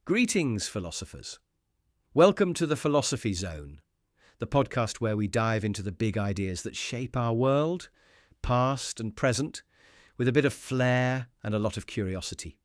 Greetings, philosophers. Welcome to the Philosophy Zone, the podcast where we dive into the big ideas that shape our world, past and present, with a bit of flair and a lot of curiosity.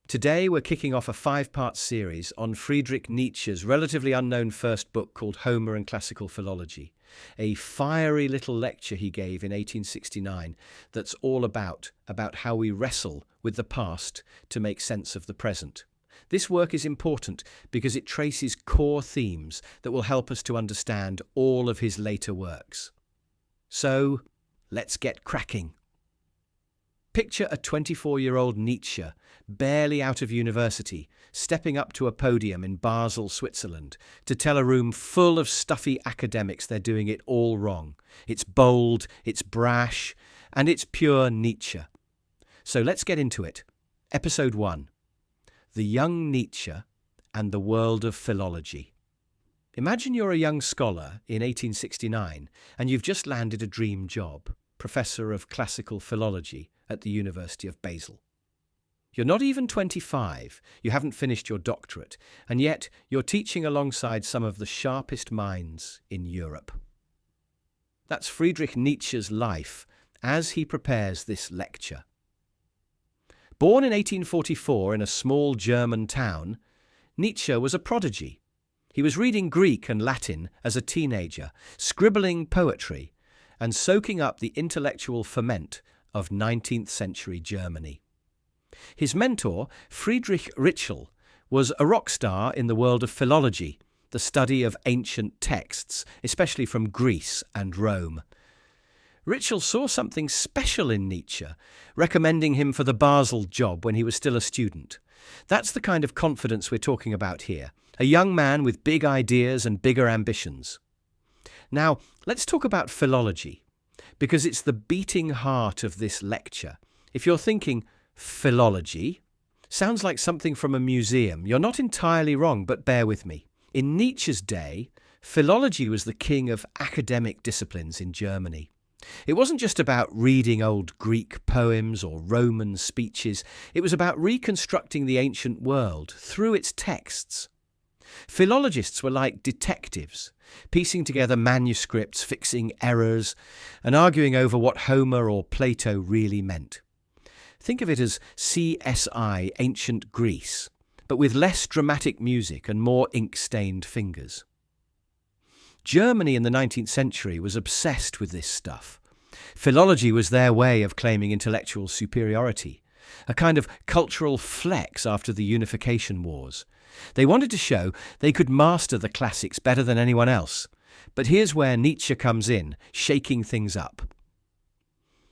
Today we're kicking off a 5-part series on Friedrich Nietzsche's relatively unknown first book called Homer and Classical Philology, a fiery little lecture he gave in 1869 that's all about how we wrestle with the past to make sense of the present. This work is important because it traces core themes that will help us to understand all of his later works. So, let's get cracking. Picture a 24-year-old Nietzsche, barely out of university, stepping up to a podium in Basel, Switzerland, to tell a room full of stuffy academics they're doing it all wrong. It's bold, it's brash, and it's pure Nietzsche. So let's get into it. Episode 1. The Young Nietzsche and the World of Philology. Imagine you're a young scholar in 1869 and you've just landed a dream job, Professor of Classical Philology at the University of Basel. You're not even 25, you haven't finished your doctorate, and yet you're teaching alongside some of the sharpest minds in Europe. That's Friedrich Nietzsche's life as he prepares this lecture. Born in 1844 in a small German town, Nietzsche was a prodigy. He was reading Greek and Latin as a teenager, scribbling poetry, and soaking up the intellectual ferment of 19th century Germany. His mentor, Friedrich Ritschl, was a rock star in the world of philology, the study of ancient texts, especially from Greece and Rome. Ritschl saw something special in Nietzsche, recommending him for the Basel job when he was still a student. That's the kind of confidence we're talking about here, a young man with big ideas and bigger ambitions. Now, let's talk about philology, because it's the beating heart of this lecture. If you're thinking, philology? Sounds like something from a museum. You're not entirely wrong, but bear with me. In Nietzsche's day, philology was the king of academic disciplines in Germany. It wasn't just about reading old Greek poems or Roman speeches. It was about reconstructing the ancient world through its texts. Philologists were like detectives, piecing together manuscripts, fixing errors, and arguing over what Homer or Plato really meant. Think of it as CSI Ancient Greece, but with less dramatic music and more ink-stained fingers. Germany in the 19th century was obsessed with this stuff. Philology was their way of claiming intellectual superiority, a kind of cultural flex after the unification wars. They wanted to show they could master the classics better than anyone else. But here's where Nietzsche comes in, shaking things up.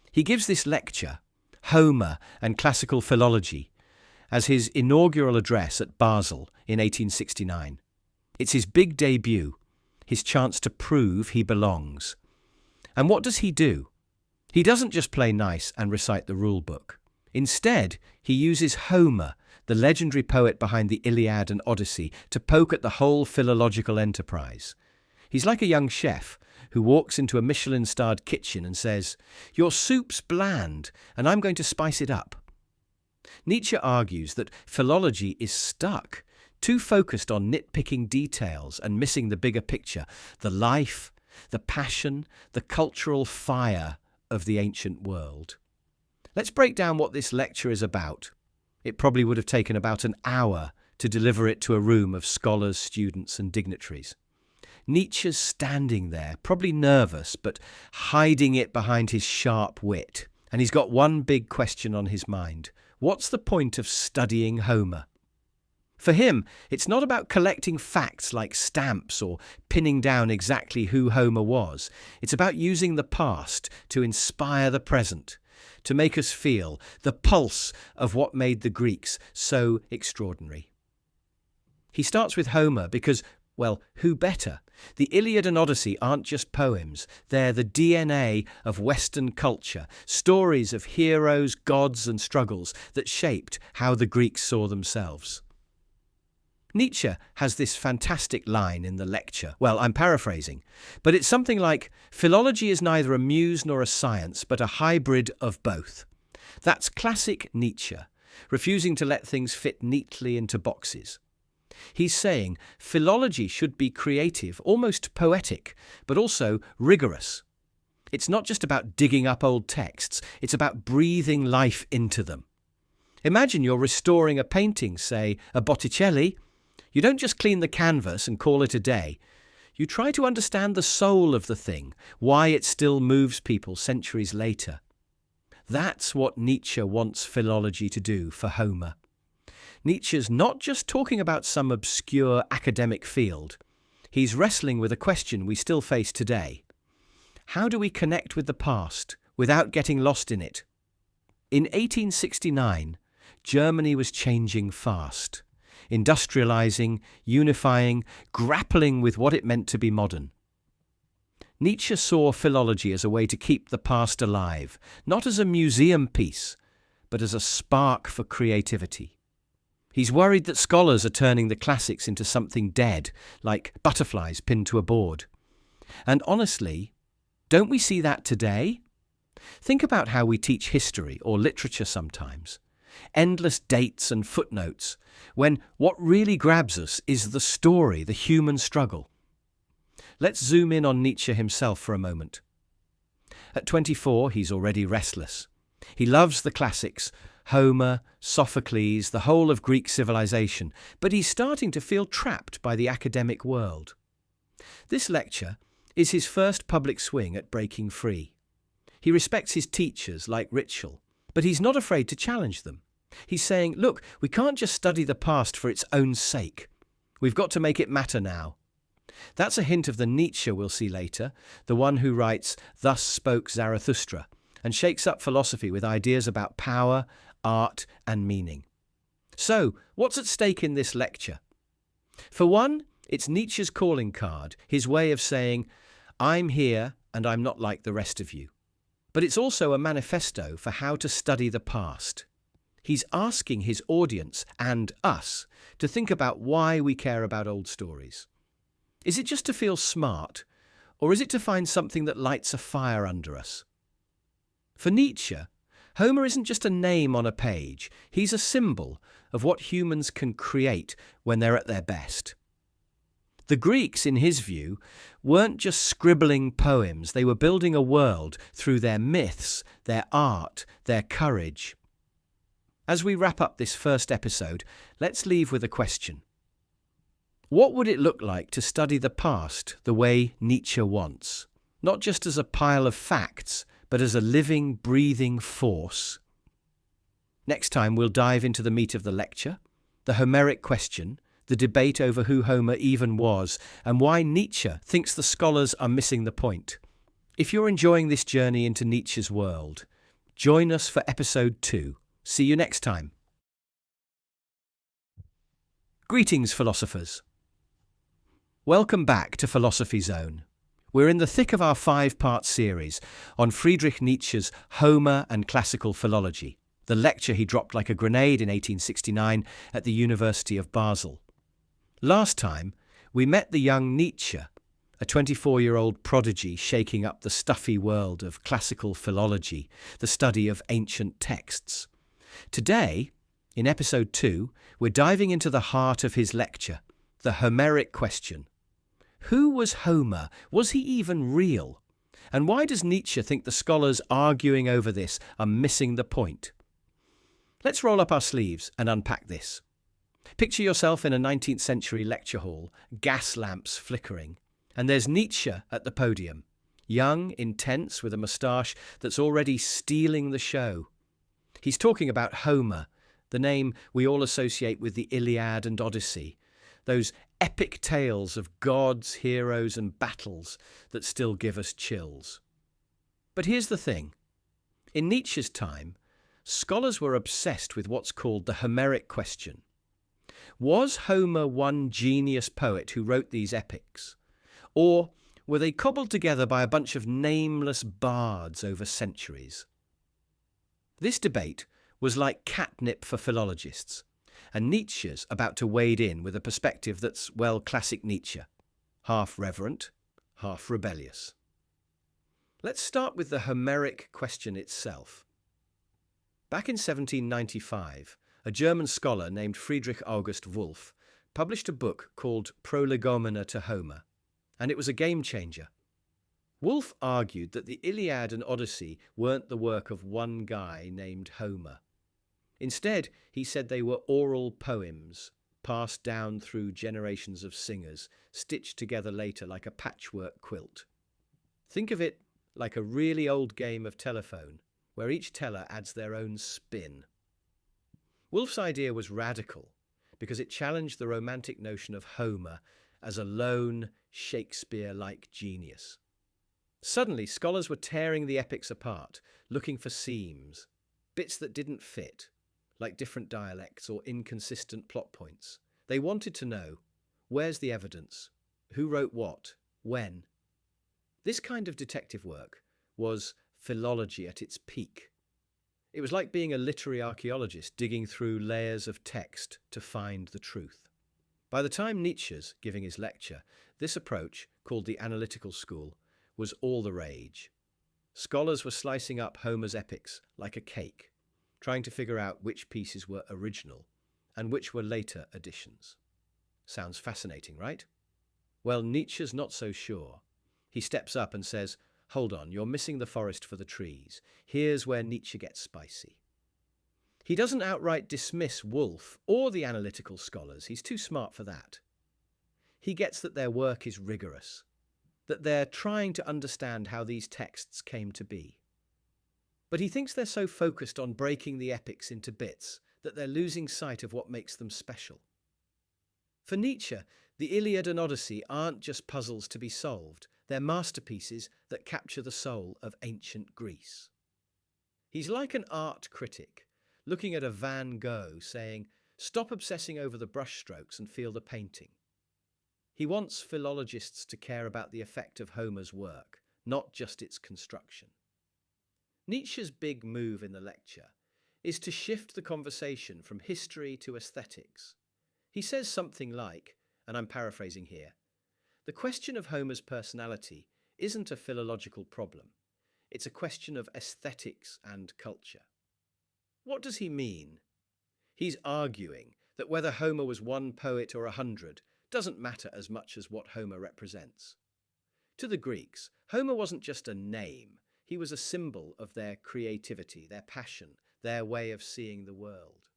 He gives this lecture, Homer and Classical Philology, as his inaugural address at Basel in 1869. It's his big debut, his chance to prove he belongs. And what does he do? He doesn't just play nice and recite the rule book. Instead, he uses Homer, the legendary poet behind the Iliad and Odyssey, to poke at the whole philological enterprise. He's like a young chef who walks into a Michelin-starred kitchen and says, "Your soup's bland, and I'm going to spice it up." Nietzsche argues that philology is stuck, too focused on nitpicking details and missing the bigger picture, the life, the passion, the cultural fire of the ancient world. Let's break down what this lecture is about. It probably would have taken about an hour to deliver it to a room of scholars, students, and dignitaries. Nietzsche's standing there, probably nervous, but hiding it behind his sharp wit. And he's got one big question on his mind. What's the point of studying Homer? For him, it's not about collecting facts like stamps or pinning down exactly who Homer was. It's about using the past to inspire the present, to make us feel the pulse of what made the Greeks so extraordinary. He starts with Homer because, well, who better? The Iliad and Odyssey aren't just poems. They're the DNA of Western culture, stories of heroes, gods, and struggles that shaped how the Greeks saw themselves. Nietzsche has this fantastic line in the lecture. Well, I'm paraphrasing, but it's something like, "Philology is neither a muse nor a science, but a hybrid of both." That's classic Nietzsche, refusing to let things fit neatly into boxes. He's saying philology should be creative, almost poetic, but also rigorous. It's not just about digging up old texts, it's about breathing life into them. Imagine you're restoring a painting, say a Botticelli. You don't just clean the canvas and call it a day. You try to understand the soul of the thing, why it still moves people centuries later. That's what Nietzsche wants philology to do for Homer. Nietzsche's not just talking about some obscure academic field. He's wrestling with a question we still face today. How do we connect with the past without getting lost in it? In 1869, Germany was changing fast, industrializing, unifying, grappling with what it meant to be modern. Nietzsche saw philology as a way to keep the past alive, not as a museum piece, but as a spark for creativity. He's worried that scholars are turning the classics into something dead, like butterflies pinned to a board. And honestly, don't we see that today? Think about how we teach history or literature sometimes. Endless dates and footnotes, when what really grabs us is the story, the human struggle. Let's zoom in on Nietzsche himself for a moment. At 24, he's already restless. He loves the classics, Homer, Sophocles, the whole of Greek civilization, but he's starting to feel trapped by the academic world. This lecture is his first public swing at breaking free. He respects his teachers like Ritschl, but he's not afraid to challenge them. He's saying, look, we can't just study the past for its own sake. We've got to make it matter now. That's a hint of the Nietzsche we'll see later, the one who writes, "Thus spoke Zarathustra," and shakes up philosophy with ideas about power, art, and meaning. So, what's at stake in this lecture? For one, it's Nietzsche's calling card, his way of saying, I'm here and I'm not like the rest of you. But it's also a manifesto for how to study the past. He's asking his audience and us to think about why we care about old stories. Is it just to feel smart, or is it to find something that lights a fire under us? For Nietzsche, Homer isn't just a name on a page, he's a symbol of what humans can create when they're at their best. The Greeks, in his view, weren't just scribbling poems, they were building a world through their myths, their art, their courage. As we wrap up this first episode, let's leave with a question. What would it look like to study the past the way Nietzsche wants? Not just as a pile of facts, but as a living, breathing force. Next time we'll dive into the meat of the lecture, the Homeric question, the debate over who Homer even was, and why Nietzsche thinks the scholars are missing the point. If you're enjoying this journey into Nietzsche's world, join us for episode 2. See you next time. Greetings, philosophers. Welcome back to Philosophy Zone. We're in the thick of our 5-part series on Friedrich Nietzsche's Homer and Classical Philology, the lecture he dropped like a grenade in 1869 at the University of Basel. Last time, we met the young Nietzsche, a 24-year-old prodigy shaking up the stuffy world of classical philology, the study of ancient texts. Today, in episode 2, we're diving into the heart of his lecture, the Homeric question. Who was Homer? Was he even real? And why does Nietzsche think the scholars arguing over this are missing the point? Let's roll up our sleeves and unpack this. Picture yourself in a 19th century lecture hall, gas lamps flickering, and there's Nietzsche at the podium, young, intense, with a moustache that's already stealing the show. He's talking about Homer, the name we all associate with the Iliad and Odyssey, those epic tales of gods, heroes, and battles that still give us chills. But here's the thing. In Nietzsche's time, scholars were obsessed with what's called the Homeric question. Was Homer one genius poet who wrote these epics? Or were they cobbled together by a bunch of nameless bards over centuries? This debate was like catnip for philologists, and Nietzsche's about to wade in with a perspective that's, well, classic Nietzsche, half reverent, half rebellious. Let's start with the Homeric question itself. Back in 1795, a German scholar named Friedrich August Wolff published a book called Prolegomena to Homer, and it was a game changer. Woolf argued that the Iliad and Odyssey weren't the work of one guy named Homer. Instead, he said they were oral poems, passed down through generations of singers, stitched together later like a patchwork quilt. Think of it like a really old game of telephone, where each teller adds their own spin. Woolf's idea was radical because it challenged the romantic notion of Homer as a lone, Shakespeare-like genius. Suddenly, scholars were tearing the epics apart, looking for seams, bits that didn't fit, like different dialects or inconsistent plot points. They wanted to know, where's the evidence? Who wrote what? When? This kind of detective work was philology at its peak. It was like being a literary archaeologist digging through layers of text to find the truth. By the time Nietzsche's giving his lecture, this approach, called the analytical school, was all the rage. Scholars were slicing up Homer's epics like a cake, trying to figure out which pieces were original and which were later additions. Sounds fascinating, right? Well, Nietzsche's not so sure. He steps up and says, "Hold on, you're missing the forest for the trees. Here's where Nietzsche gets spicy." He doesn't outright dismiss Woolf or the analytical scholars. He's too smart for that. He gets that their work is rigorous, that they're trying to understand how these texts came to be. But he thinks they're so focused on breaking the epics into bits that they're losing sight of what makes them special. For Nietzsche, the Iliad and Odyssey aren't just puzzles to be solved. They're masterpieces that capture the soul of ancient Greece. He's like an art critic, looking at a Van Gogh saying, "Stop obsessing over the brushstrokes and feel the painting." He wants philologists to care about the effect of Homer's work, not just its construction. Nietzsche's big move in the lecture is to shift the conversation from history to aesthetics. He says something like, and I'm paraphrasing here, "The question of Homer's personality isn't a philological problem. It's a question of aesthetics and culture." What does he mean? He's arguing that whether Homer was one poet or 100 doesn't matter as much as what Homer represents. To the Greeks, Homer wasn't just a name. He was a symbol of their creativity, their passion, their way of seeing the world.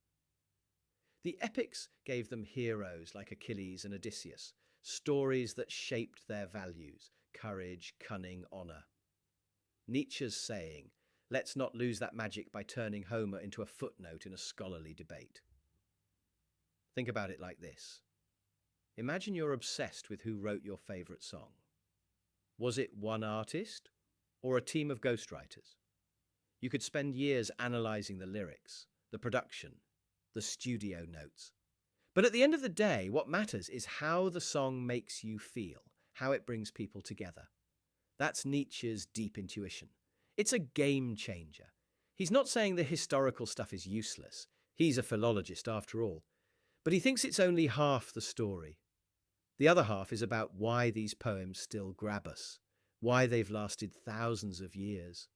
The epics gave them heroes like Achilles and Odysseus, stories that shaped their values, courage, cunning, honor. Nietzsche's saying, let's not lose that magic by turning Homer into a footnote in a scholarly debate. Think about it like this. Imagine you're obsessed with who wrote your favorite song. Was it one artist or a team of ghostwriters? You could spend years analyzing the lyrics, the production, the studio notes. But at the end of the day, what matters is how the song makes you feel, how it brings people together. That's Nietzsche's deep intuition. It's a game changer. He's not saying the historical stuff is useless. He's a philologist after all. But he thinks it's only half the story. The other half is about why these poems still grab us, why they've lasted thousands of years.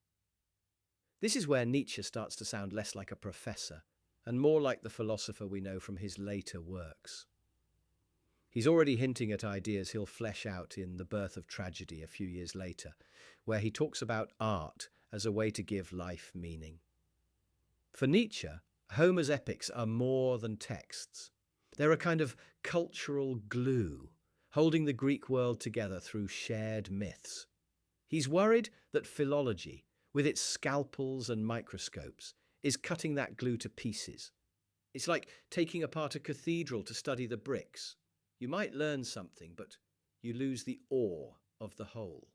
This is where Nietzsche starts to sound less like a professor and more like the philosopher we know from his later works. He's already hinting at ideas he'll flesh out in The Birth of Tragedy a few years later, where he talks about art as a way to give life meaning. For Nietzsche, Homer's epics are more than texts. They're a kind of cultural glue, holding the Greek world together through shared myths. He's worried that philology, with its scalpels and microscopes, is cutting that glue to pieces. It's like taking apart a cathedral to study the bricks. You might learn something, but you lose the awe of the whole.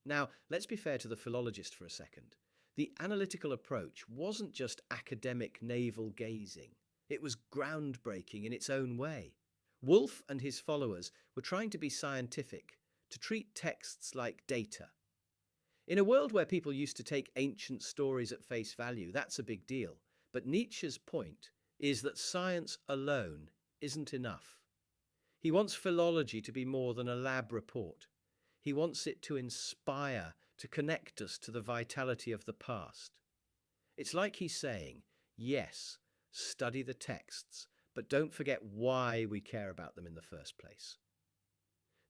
Now, let's be fair to the philologist for a second. The analytical approach wasn't just academic navel-gazing. It was groundbreaking in its own way. Woolf and his followers were trying to be scientific, to treat texts like data. In a world where people used to take ancient stories at face value, that's a big deal. But Nietzsche's point is that science alone isn't enough. He wants philology to be more than a lab report. He wants it to inspire, to connect us to the vitality of the past. It's like he's saying, yes, study the texts, but don't forget why we care about them in the first place.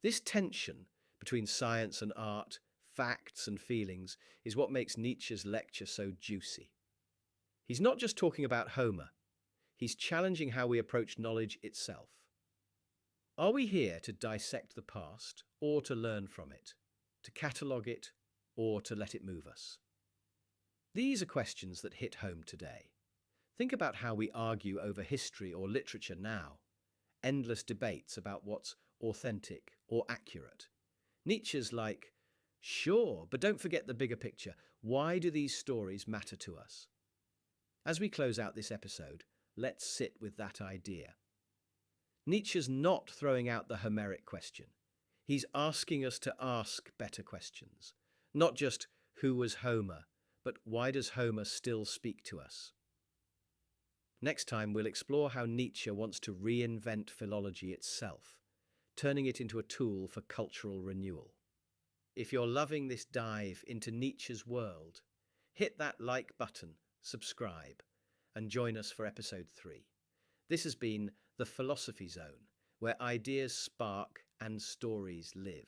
This tension between science and art, facts and feelings, is what makes Nietzsche's lecture so juicy. He's not just talking about Homer, he's challenging how we approach knowledge itself. Are we here to dissect the past or to learn from it, to catalogue it or to let it move us? These are questions that hit home today. Think about how we argue over history or literature now. Endless debates about what's authentic or accurate. Nietzsche's like, sure, but don't forget the bigger picture. Why do these stories matter to us? As we close out this episode, let's sit with that idea. Nietzsche's not throwing out the Homeric question. He's asking us to ask better questions. Not just who was Homer, but why does Homer still speak to us? Next time, we'll explore how Nietzsche wants to reinvent philology itself, turning it into a tool for cultural renewal. If you're loving this dive into Nietzsche's world, hit that like button, subscribe, and join us for episode 3. This has been the Philosophy Zone, where ideas spark and stories live.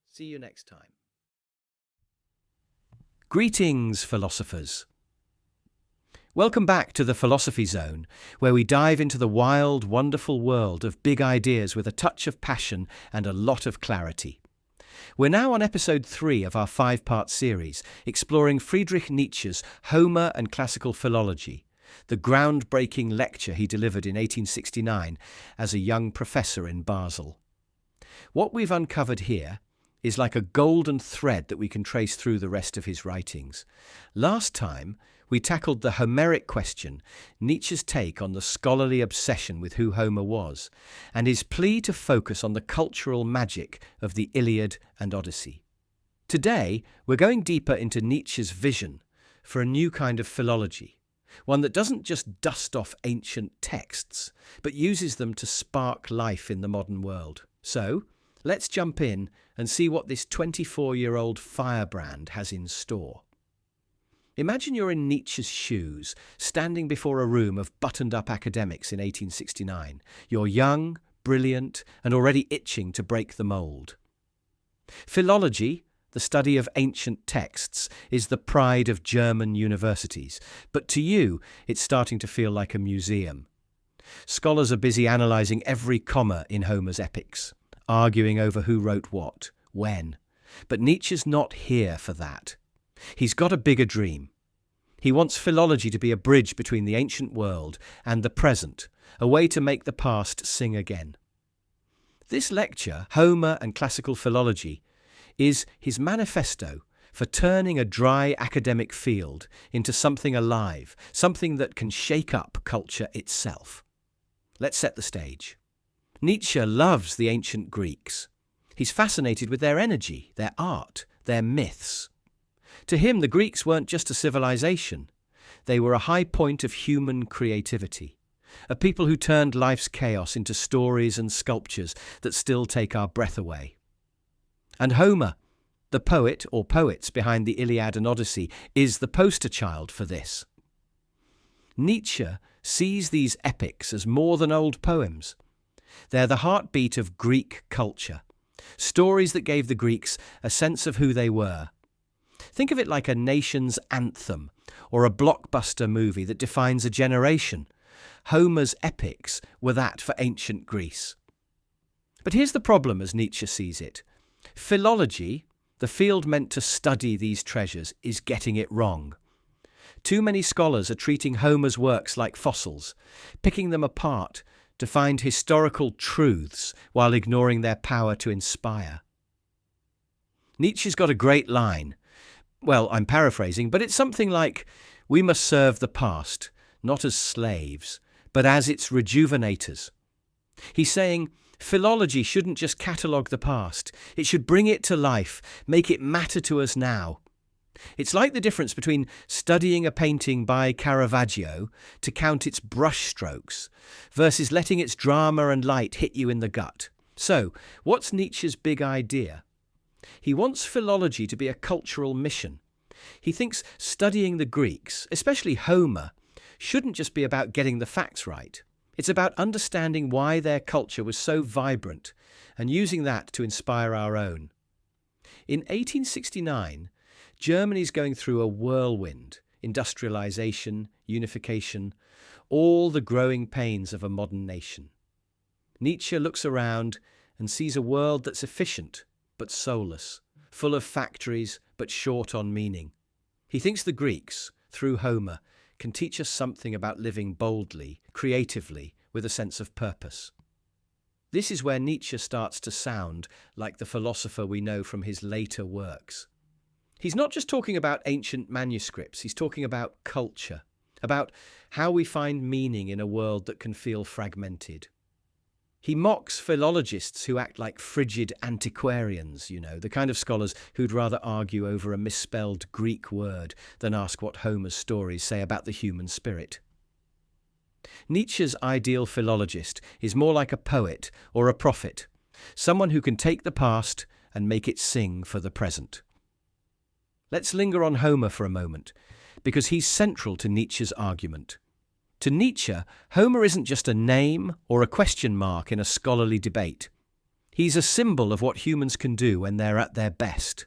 See you next time. Greetings, philosophers. Welcome back to the Philosophy Zone, where we dive into the wild, wonderful world of big ideas with a touch of passion and a lot of clarity. We're now on episode 3 of our 5-part series, exploring Friedrich Nietzsche's Homer and Classical Philology, the groundbreaking lecture he delivered in 1869 as a young professor in Basel. What we've uncovered here is like a golden thread that we can trace through the rest of his writings. Last time, we tackled the Homeric question, Nietzsche's take on the scholarly obsession with who Homer was, and his plea to focus on the cultural magic of the Iliad and Odyssey. Today, we're going deeper into Nietzsche's vision for a new kind of philology, one that doesn't just dust off ancient texts, but uses them to spark life in the modern world. So, let's jump in and see what this 24-year-old firebrand has in store. Imagine you're in Nietzsche's shoes, standing before a room of buttoned-up academics in 1869. You're young, brilliant, and already itching to break the mould. Philology, the study of ancient texts, is the pride of German universities, but to you, it's starting to feel like a museum. Scholars are busy analysing every comma in Homer's epics, arguing over who wrote what, when. But Nietzsche's not here for that. He's got a bigger dream. He wants philology to be a bridge between the ancient world and the present, a way to make the past sing again. This lecture, Homer and Classical Philology, is his manifesto for turning a dry academic field into something alive, something that can shake up culture itself. Let's set the stage. Nietzsche loves the ancient Greeks. He's fascinated with their energy, their art, their myths. To him, the Greeks weren't just a civilization. They were a high point of human creativity, a people who turned life's chaos into stories and sculptures that still take our breath away. And Homer, the poet or poets behind the Iliad and Odyssey, is the poster child for this. Nietzsche sees these epics as more than old poems. They're the heartbeat of Greek culture, stories that gave the Greeks a sense of who they were. Think of it like a nation's anthem or a blockbuster movie that defines a generation. Homer's epics were that for ancient Greece. But here's the problem as Nietzsche sees it. Philology, the field meant to study these treasures, is getting it wrong. Too many scholars are treating Homer's works like fossils, picking them apart to find historical truths while ignoring their power to inspire. Nietzsche's got a great line. Well, I'm paraphrasing, but it's something like, we must serve the past, not as slaves, but as its rejuvenators. He's saying, philology shouldn't just catalogue the past, it should bring it to life, make it matter to us now. It's like the difference between studying a painting by Caravaggio to count its brushstrokes versus letting its drama and light hit you in the gut. So, what's Nietzsche's big idea? He wants philology to be a cultural mission. He thinks studying the Greeks, especially Homer, shouldn't just be about getting the facts right. It's about understanding why their culture was so vibrant and using that to inspire our own. In 1869, Germany's going through a whirlwind: industrialization, unification, all the growing pains of a modern nation. Nietzsche looks around and sees a world that's efficient but soulless, full of factories but short on meaning. He thinks the Greeks, through Homer, can teach us something about living boldly, creatively, with a sense of purpose. This is where Nietzsche starts to sound like the philosopher we know from his later works. He's not just talking about ancient manuscripts, he's talking about culture, about how we find meaning in a world that can feel fragmented. He mocks philologists who act like frigid antiquarians, the kind of scholars who'd rather argue over a misspelled Greek word than ask what Homer's stories say about the human spirit. Nietzsche's ideal philologist is more like a poet or a prophet, someone who can take the past and make it sing for the present. Let's linger on Homer for a moment, because he's central to Nietzsche's argument. To Nietzsche, Homer isn't just a name or a question mark in a scholarly debate. He's a symbol of what humans can do when they're at their best.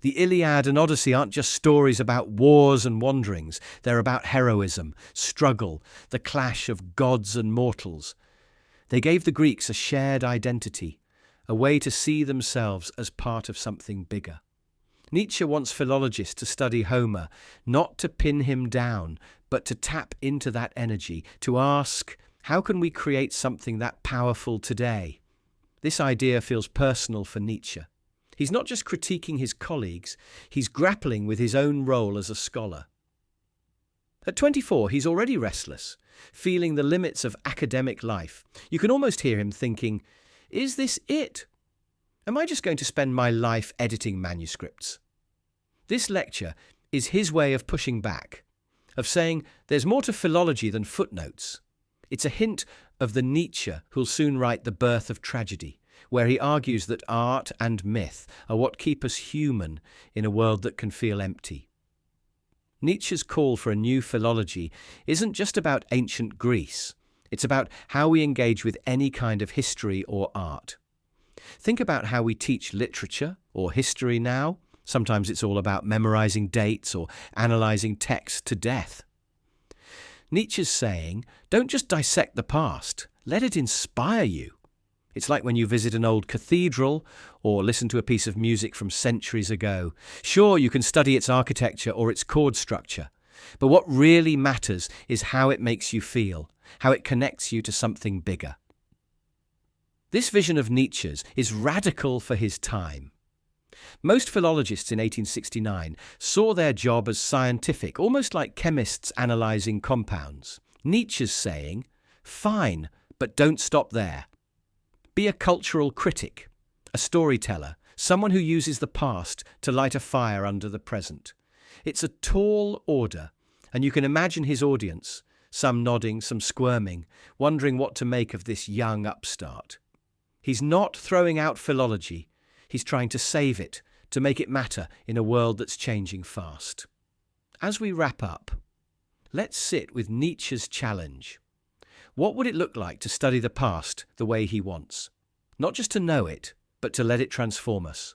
The Iliad and Odyssey aren't just stories about wars and wanderings. They're about heroism, struggle, the clash of gods and mortals. They gave the Greeks a shared identity, a way to see themselves as part of something bigger. Nietzsche wants philologists to study Homer, not to pin him down, but to tap into that energy, to ask, how can we create something that powerful today? This idea feels personal for Nietzsche. He's not just critiquing his colleagues, he's grappling with his own role as a scholar. At 24, he's already restless, feeling the limits of academic life. You can almost hear him thinking, is this it? Am I just going to spend my life editing manuscripts? This lecture is his way of pushing back, of saying there's more to philology than footnotes. It's a hint of the Nietzsche who'll soon write The Birth of Tragedy, where he argues that art and myth are what keep us human in a world that can feel empty. Nietzsche's call for a new philology isn't just about ancient Greece. It's about how we engage with any kind of history or art. Think about how we teach literature or history now. Sometimes it's all about memorizing dates or analyzing text to death. Nietzsche's saying, don't just dissect the past, let it inspire you. It's like when you visit an old cathedral or listen to a piece of music from centuries ago. Sure, you can study its architecture or its chord structure, but what really matters is how it makes you feel, how it connects you to something bigger. This vision of Nietzsche's is radical for his time. Most philologists in 1869 saw their job as scientific, almost like chemists analysing compounds. Nietzsche's saying, fine, but don't stop there. Be a cultural critic, a storyteller, someone who uses the past to light a fire under the present. It's a tall order, and you can imagine his audience, some nodding, some squirming, wondering what to make of this young upstart. He's not throwing out philology. He's trying to save it, to make it matter in a world that's changing fast. As we wrap up, let's sit with Nietzsche's challenge. What would it look like to study the past the way he wants? Not just to know it, but to let it transform us.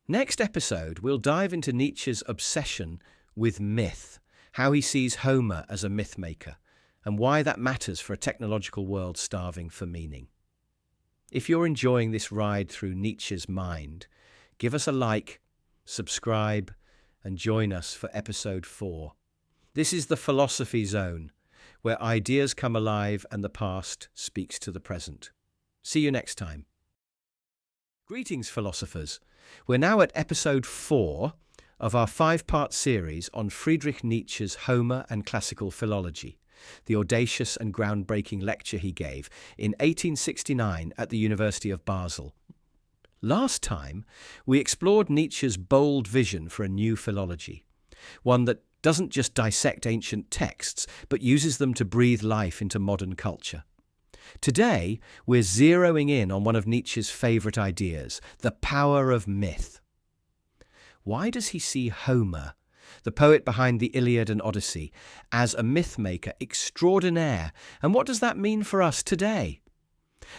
Next episode, we'll dive into Nietzsche's obsession with myth, how he sees Homer as a myth maker, and why that matters for a technological world starving for meaning. If you're enjoying this ride through Nietzsche's mind, give us a like, subscribe, and join us for episode 4. This is the Philosophy Zone, where ideas come alive and the past speaks to the present. See you next time. Greetings, philosophers. We're now at episode 4 of our 5-part series on Friedrich Nietzsche's Homer and classical philology, the audacious and groundbreaking lecture he gave in 1869 at the University of Basel. Last time, we explored Nietzsche's bold vision for a new philology, one that doesn't just dissect ancient texts, but uses them to breathe life into modern culture. Today, we're zeroing in on one of Nietzsche's favourite ideas, the power of myth. Why does he see Homer the poet behind the Iliad and Odyssey, as a myth-maker extraordinaire. And what does that mean for us today?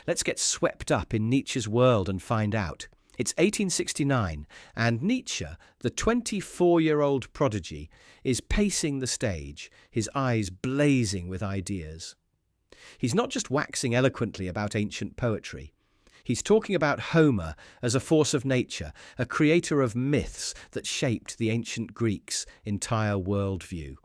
Let's get swept up in Nietzsche's world and find out. It's 1869, and Nietzsche, the 24-year-old prodigy, is pacing the stage, his eyes blazing with ideas. He's not just waxing eloquently about ancient poetry. He's talking about Homer as a force of nature, a creator of myths that shaped the ancient Greeks' entire worldview.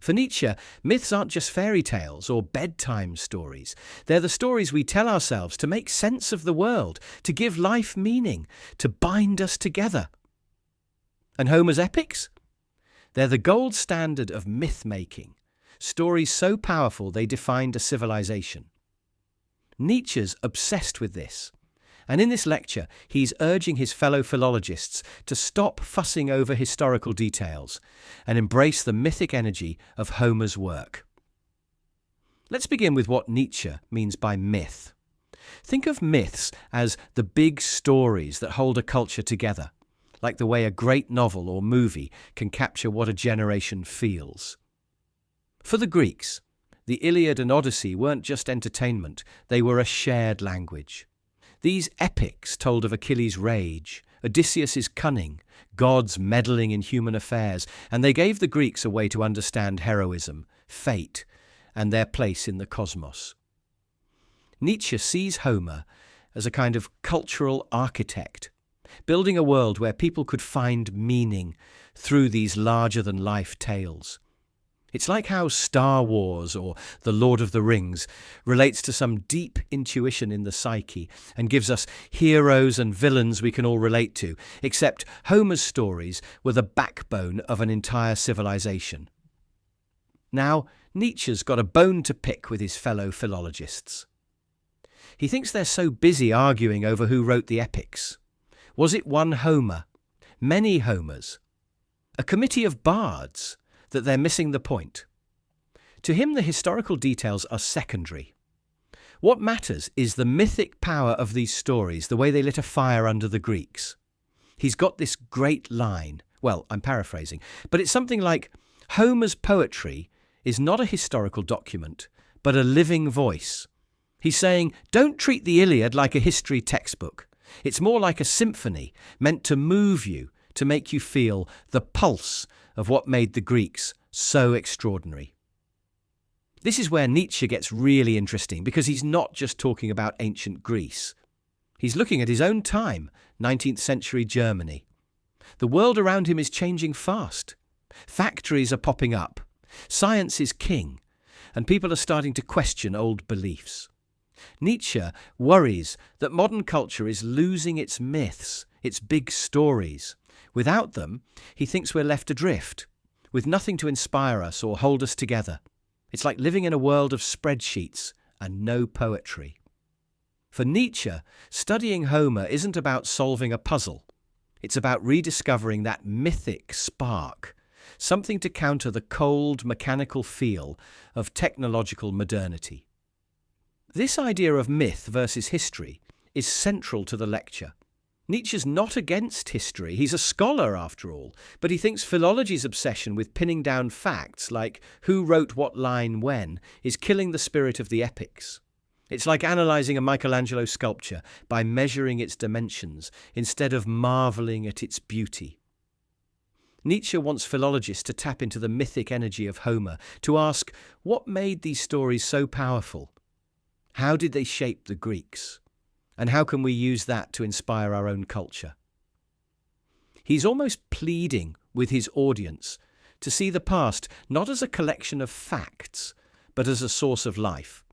For Nietzsche, myths aren't just fairy tales or bedtime stories. They're the stories we tell ourselves to make sense of the world, to give life meaning, to bind us together. And Homer's epics? They're the gold standard of myth-making, stories so powerful they defined a civilization. Nietzsche's obsessed with this. And in this lecture, he's urging his fellow philologists to stop fussing over historical details and embrace the mythic energy of Homer's work. Let's begin with what Nietzsche means by myth. Think of myths as the big stories that hold a culture together, like the way a great novel or movie can capture what a generation feels. For the Greeks, the Iliad and Odyssey weren't just entertainment, they were a shared language. These epics told of Achilles' rage, Odysseus' cunning, gods meddling in human affairs, and they gave the Greeks a way to understand heroism, fate, and their place in the cosmos. Nietzsche sees Homer as a kind of cultural architect, building a world where people could find meaning through these larger-than-life tales. It's like how Star Wars or The Lord of the Rings relates to some deep intuition in the psyche and gives us heroes and villains we can all relate to, except Homer's stories were the backbone of an entire civilization. Now, Nietzsche's got a bone to pick with his fellow philologists. He thinks they're so busy arguing over who wrote the epics. Was it one Homer? Many Homers? A committee of bards? That they're missing the point. To him, the historical details are secondary. What matters is the mythic power of these stories, the way they lit a fire under the Greeks. He's got this great line, well, I'm paraphrasing, but it's something like, Homer's poetry is not a historical document, but a living voice. He's saying, don't treat the Iliad like a history textbook. It's more like a symphony, meant to move you, to make you feel the pulse of what made the Greeks so extraordinary. This is where Nietzsche gets really interesting, because he's not just talking about ancient Greece. He's looking at his own time, 19th century Germany. The world around him is changing fast. Factories are popping up. Science is king, and people are starting to question old beliefs. Nietzsche worries that modern culture is losing its myths, its big stories. Without them, he thinks we're left adrift, with nothing to inspire us or hold us together. It's like living in a world of spreadsheets and no poetry. For Nietzsche, studying Homer isn't about solving a puzzle. It's about rediscovering that mythic spark, something to counter the cold, mechanical feel of technological modernity. This idea of myth versus history is central to the lecture. Nietzsche's not against history. He's a scholar, after all, but he thinks philology's obsession with pinning down facts, like who wrote what line when, is killing the spirit of the epics. It's like analysing a Michelangelo sculpture by measuring its dimensions instead of marvelling at its beauty. Nietzsche wants philologists to tap into the mythic energy of Homer, to ask what made these stories so powerful? How did they shape the Greeks? And how can we use that to inspire our own culture? He's almost pleading with his audience to see the past not as a collection of facts, but as a source of life.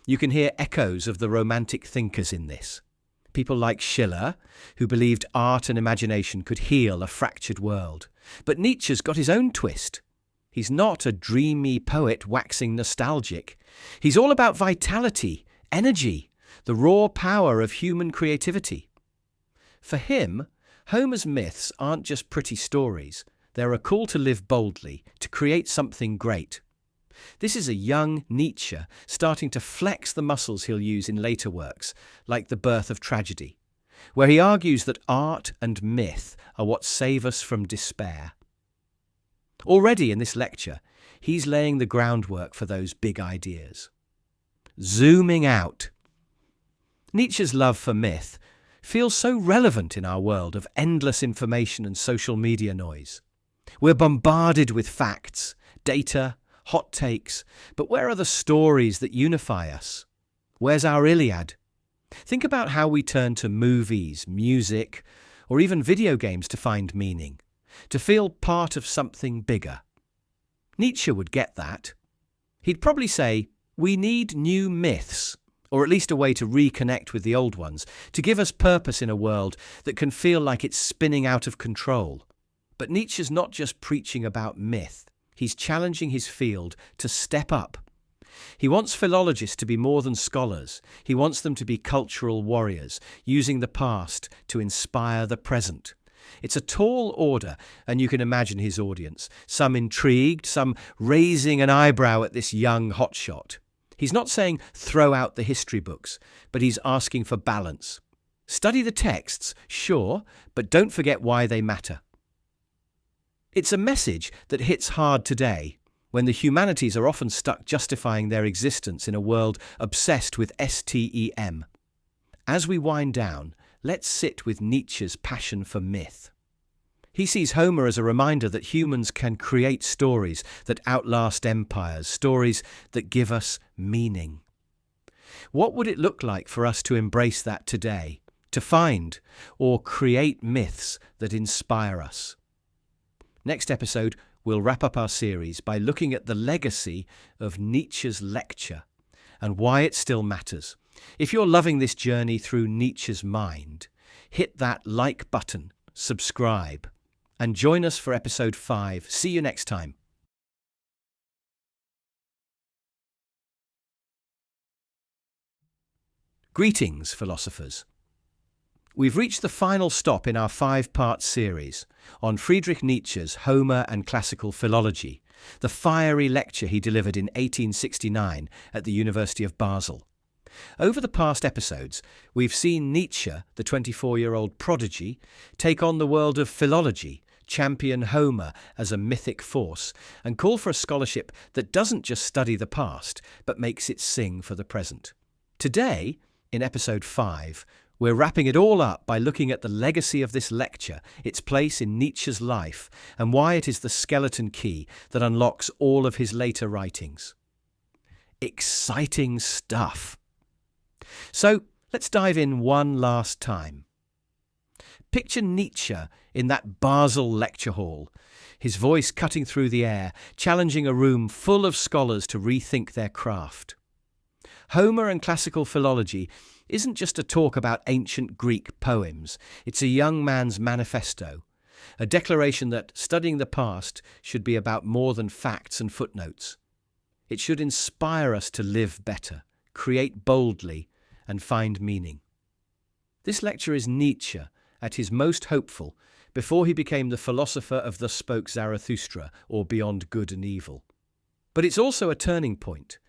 You can hear echoes of the romantic thinkers in this. People like Schiller, who believed art and imagination could heal a fractured world. But Nietzsche's got his own twist. He's not a dreamy poet waxing nostalgic. He's all about vitality, energy, the raw power of human creativity. For him, Homer's myths aren't just pretty stories. They're a call to live boldly, to create something great. This is a young Nietzsche starting to flex the muscles he'll use in later works, like The Birth of Tragedy. where he argues that art and myth are what save us from despair. Already in this lecture, he's laying the groundwork for those big ideas. Zooming out. Nietzsche's love for myth feels so relevant in our world of endless information and social media noise. We're bombarded with facts, data, hot takes, but where are the stories that unify us? Where's our Iliad? Think about how we turn to movies, music, or even video games to find meaning, to feel part of something bigger. Nietzsche would get that. He'd probably say, we need new myths, or at least a way to reconnect with the old ones, to give us purpose in a world that can feel like it's spinning out of control. But Nietzsche's not just preaching about myth, he's challenging his field to step up. He wants philologists to be more than scholars. He wants them to be cultural warriors, using the past to inspire the present. It's a tall order, and you can imagine his audience, some intrigued, some raising an eyebrow at this young hotshot. He's not saying throw out the history books, but he's asking for balance. Study the texts, sure, but don't forget why they matter. It's a message that hits hard today, when the humanities are often stuck justifying their existence in a world obsessed with STEM. As we wind down, let's sit with Nietzsche's passion for myth. He sees Homer as a reminder that humans can create stories that outlast empires, stories that give us meaning. What would it look like for us to embrace that today, to find or create myths that inspire us? Next episode, we'll wrap up our series by looking at the legacy of Nietzsche's lecture and why it still matters. If you're loving this journey through Nietzsche's mind, hit that like button, subscribe, and join us for episode 5. See you next time. Greetings, philosophers. We've reached the final stop in our 5-part series on Friedrich Nietzsche's Homer and Classical Philology, the fiery lecture he delivered in 1869 at the University of Basel. Over the past episodes, we've seen Nietzsche, the 24-year-old prodigy, take on the world of philology, champion Homer as a mythic force, and call for a scholarship that doesn't just study the past, but makes it sing for the present. Today, in episode 5, we're wrapping it all up by looking at the legacy of this lecture, its place in Nietzsche's life, and why it is the skeleton key that unlocks all of his later writings. Exciting stuff! So, let's dive in one last time. Picture Nietzsche in that Basel lecture hall, his voice cutting through the air, challenging a room full of scholars to rethink their craft. Homer and Classical Philology isn't just a talk about ancient Greek poems, it's a young man's manifesto, a declaration that studying the past should be about more than facts and footnotes. It should inspire us to live better, create boldly, and find meaning. This lecture is Nietzsche at his most hopeful before he became the philosopher of Thus Spoke Zarathustra, or Beyond Good and Evil. But it's also a turning point,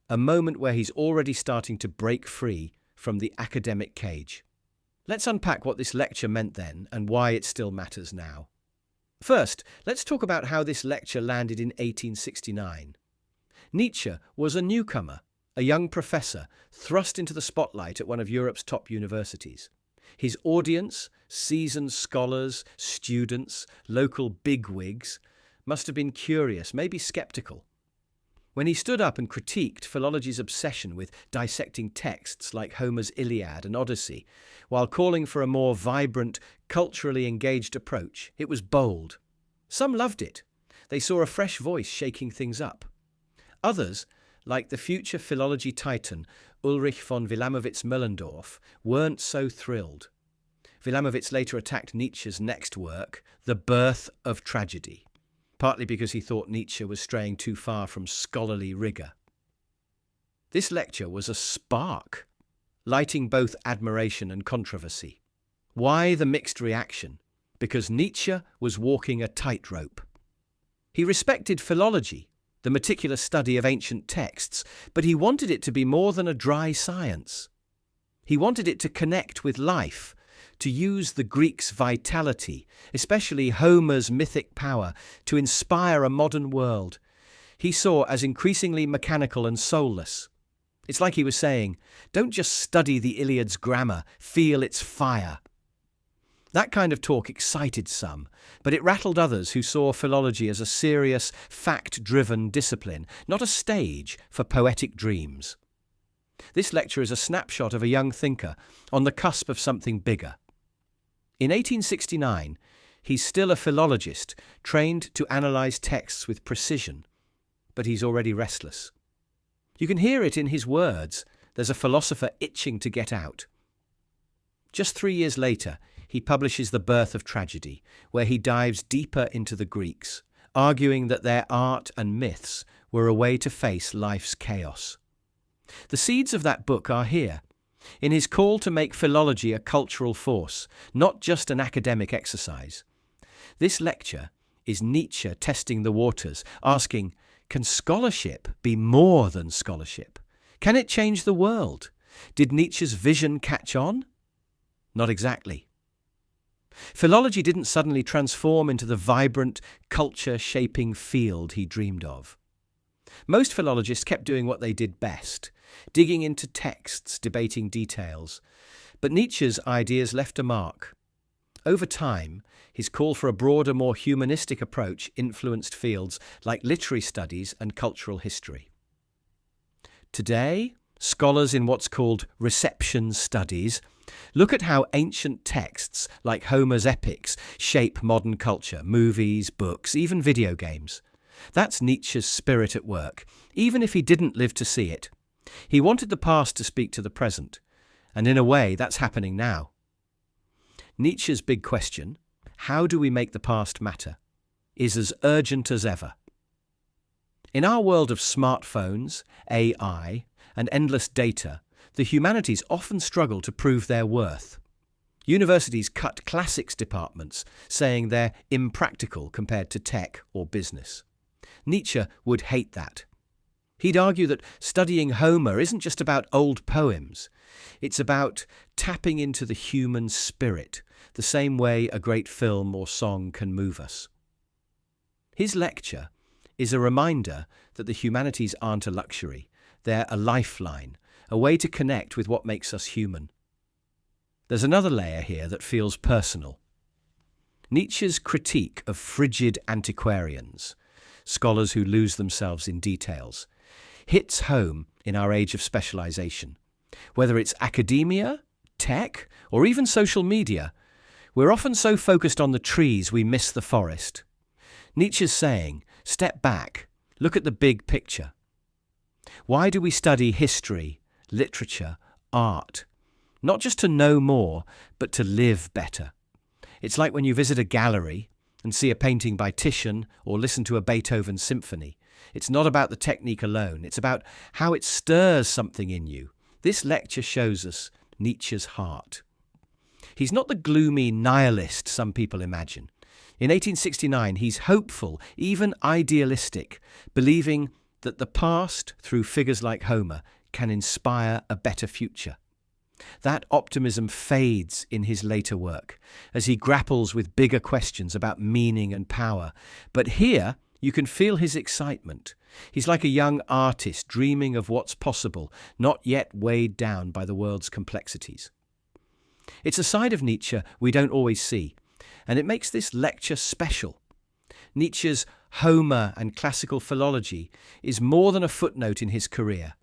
a moment where he's already starting to break free from the academic cage. Let's unpack what this lecture meant then and why it still matters now. First, let's talk about how this lecture landed in 1869. Nietzsche was a newcomer, a young professor, thrust into the spotlight at one of Europe's top universities. His audience, seasoned scholars, students, local bigwigs, must have been curious, maybe skeptical. When he stood up and critiqued philology's obsession with dissecting texts like Homer's Iliad and Odyssey, while calling for a more vibrant, culturally engaged approach, it was bold. Some loved it. They saw a fresh voice shaking things up. Others, like the future philology titan Ulrich von Wilamowitz-Moellendorff, weren't so thrilled. Wilamowitz later attacked Nietzsche's next work, The Birth of Tragedy, partly because he thought Nietzsche was straying too far from scholarly rigour. This lecture was a spark, lighting both admiration and controversy. Why the mixed reaction? Because Nietzsche was walking a tightrope. He respected philology, the meticulous study of ancient texts, but he wanted it to be more than a dry science. He wanted it to connect with life, to use the Greeks' vitality, especially Homer's mythic power, to inspire a modern world he saw as increasingly mechanical and soulless. It's like he was saying, don't just study the Iliad's grammar, feel its fire. That kind of talk excited some, but it rattled others who saw philology as a serious, fact-driven discipline, not a stage for poetic dreams. This lecture is a snapshot of a young thinker on the cusp of something bigger. In 1869, he's still a philologist, trained to analyse texts with precision, but he's already restless. You can hear it in his words. There's a philosopher itching to get out. Just 3 years later, he publishes The Birth of Tragedy, where he dives deeper into the Greeks, arguing that their art and myths were a way to face life's chaos. The seeds of that book are here, in his call to make philology a cultural force, not just an academic exercise. This lecture is Nietzsche testing the waters, asking, can scholarship be more than scholarship? Can it change the world? Did Nietzsche's vision catch on? Not exactly. Philology didn't suddenly transform into the vibrant, culture-shaping field he dreamed of. Most philologists kept doing what they did best, digging into texts, debating details. But Nietzsche's ideas left a mark. Over time, his call for a broader, more humanistic approach influenced fields like literary studies and cultural history. Today, scholars in what's called reception studies look at how ancient texts like Homer's epics shape modern culture, movies, books, even video games. That's Nietzsche's spirit at work, even if he didn't live to see it. He wanted the past to speak to the present, and in a way that's happening now. Nietzsche's big question, how do we make the past matter, is as urgent as ever. In our world of smartphones, AI, and endless data, the humanities often struggle to prove their worth. Universities cut classics departments, saying they're impractical compared to tech or business. Nietzsche would hate that. He'd argue that studying Homer isn't just about old poems. It's about tapping into the human spirit, the same way a great film or song can move us. His lecture is a reminder that the humanities aren't a luxury. They're a lifeline, a way to connect with what makes us human. There's another layer here that feels personal. Nietzsche's critique of frigid antiquarians, scholars who lose themselves in details, hits home in our age of specialization. Whether it's academia, tech, or even social media, we're often so focused on the trees we miss the forest. Nietzsche's saying, step back, look at the big picture. Why do we study history, literature, art? Not just to know more, but to live better. It's like when you visit a gallery and see a painting by Titian or listen to a Beethoven symphony. It's not about the technique alone. It's about how it stirs something in you. This lecture shows us Nietzsche's heart. He's not the gloomy nihilist some people imagine. In 1869, he's hopeful, even idealistic, believing that the past, through figures like Homer, can inspire a better future. That optimism fades in his later work, as he grapples with bigger questions about meaning and power. But here, you can feel his excitement. He's like a young artist dreaming of what's possible, not yet weighed down by the world's complexities. It's a side of Nietzsche we don't always see, and it makes this lecture special. Nietzsche's Homer and classical philology is more than a footnote in his career.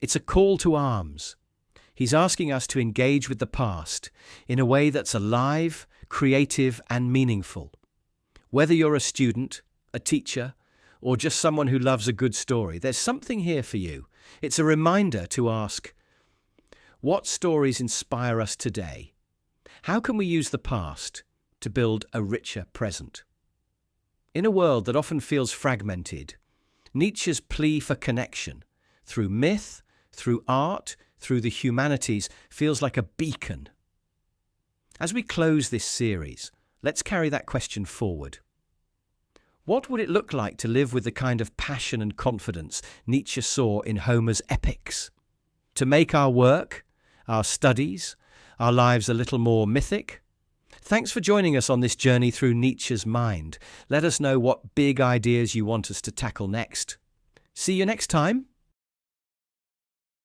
It's a call to arms. He's asking us to engage with the past in a way that's alive, creative, and meaningful. Whether you're a student, a teacher, or just someone who loves a good story, there's something here for you. It's a reminder to ask, what stories inspire us today? How can we use the past to build a richer present? In a world that often feels fragmented, Nietzsche's plea for connection through myth, through art, through the humanities feels like a beacon. As we close this series, let's carry that question forward. What would it look like to live with the kind of passion and confidence Nietzsche saw in Homer's epics? To make our work, our studies, our lives a little more mythic, Thanks for joining us on this journey through Nietzsche's mind. Let us know what big ideas you want us to tackle next. See you next time.